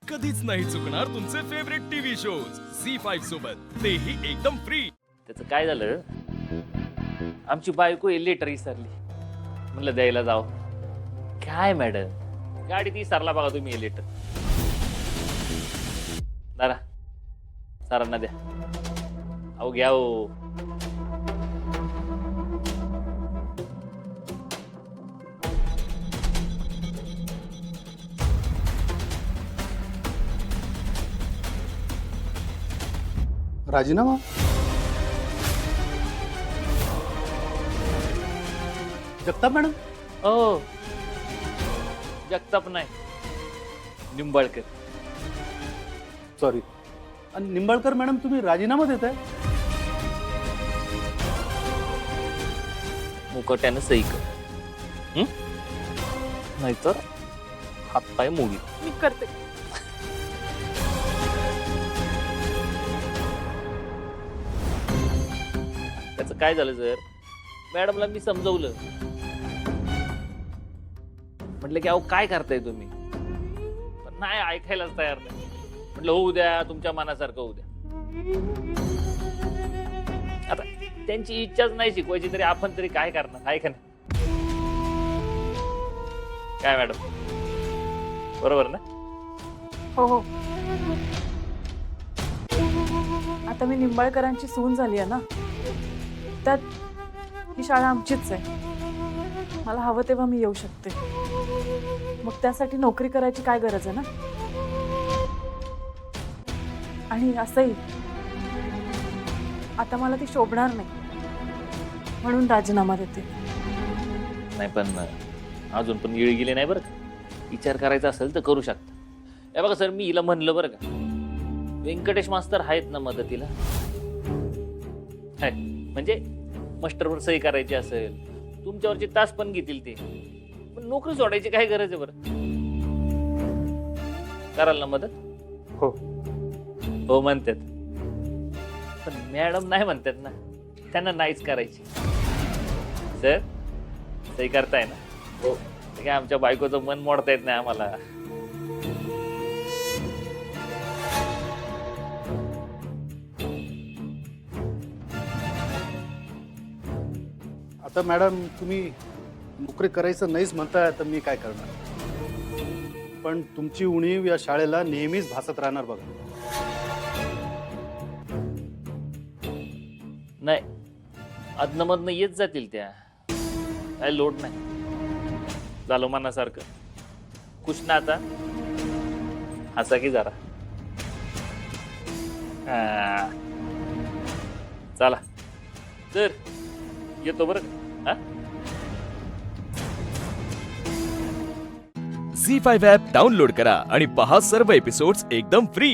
कधीच नाही चुकणार तुमचे फेवरेट टीव्ही शोज झी5 सोबत, तेही एकदम फ्री. त्याचं काय झालं, आमची बायको लेटर विसरली. म्हणलं द्यायला जाव. काय मॅडम, गाडीत विसरला बघा तुम्ही लेटर. दारा सरांना द्या. अहो घ्या हो. राजीनामा? जगताप मॅडम? ओ जगताप नाही, निंबाळकर. सॉरी. आणि निंबाळकर मॅडम, तुम्ही राजीनामा देताय? मुकट्यानं सही कर, नाहीतर हातपाय मोडी. मी करते. त्याचं काय झालं सर, मॅडमला मी समजवलं. म्हटलं की अहो काय करताय तुम्ही, पण नाही ऐकायलाच तयार नाही. म्हटलं होऊ द्या, तुमच्या मनासारखं होऊ द्या. आता त्यांची इच्छाच नाही शिकवायची, तरी आपण तरी काय करणार, आहे का नाही? काय मॅडम, बरोबर ना? हो हो. आता मी निंबाळकरांची सून झाली आहे ना, त्यात ही शाळा आमचीच आहे. मला हवं तेव्हा मी येऊ शकते. मग त्यासाठी नोकरी करायची काय गरज आहे ना. आणि असंही आता मला ती शोभणार नाही, म्हणून राजीनामा देते. नाही पण अजून पण येळ गेली नाही बरं का. विचार करायचा असेल तर करू शकता. हे बघा सर, मी हिला म्हणलं बरं का, व्यंकटेश मास्तर आहेत ना मदतीला. म्हणजे मास्टरवर सही करायची असेल, तुमच्यावरचे तास पण घेतील ते. पण नोकरी सोडायची काय गरज आहे बरं? कराल ना मदत? हो हो म्हणतात. पण मॅडम नाही म्हणतात ना, त्यांना नाहीच करायची. सर सही करताय ना? हो. काय आमच्या बायकोचं मन मोडता येत नाही आम्हाला. आता मॅडम, तुम्ही नोकरी करायचं नाहीच म्हणताय, तर मी काय करणार. पण तुमची उणीव या शाळेला नेहमीच भासत राहणार बघा. नाही, अदनमधनं येत जातील त्या, काय लोड नाही. झालं मनासारखं. खुश ना आता? हसा की जरा. चला तर येतो बरं का. झी5 ॲप डाउनलोड करा आणि पहा सर्व एपिसोड्स एकदम फ्री.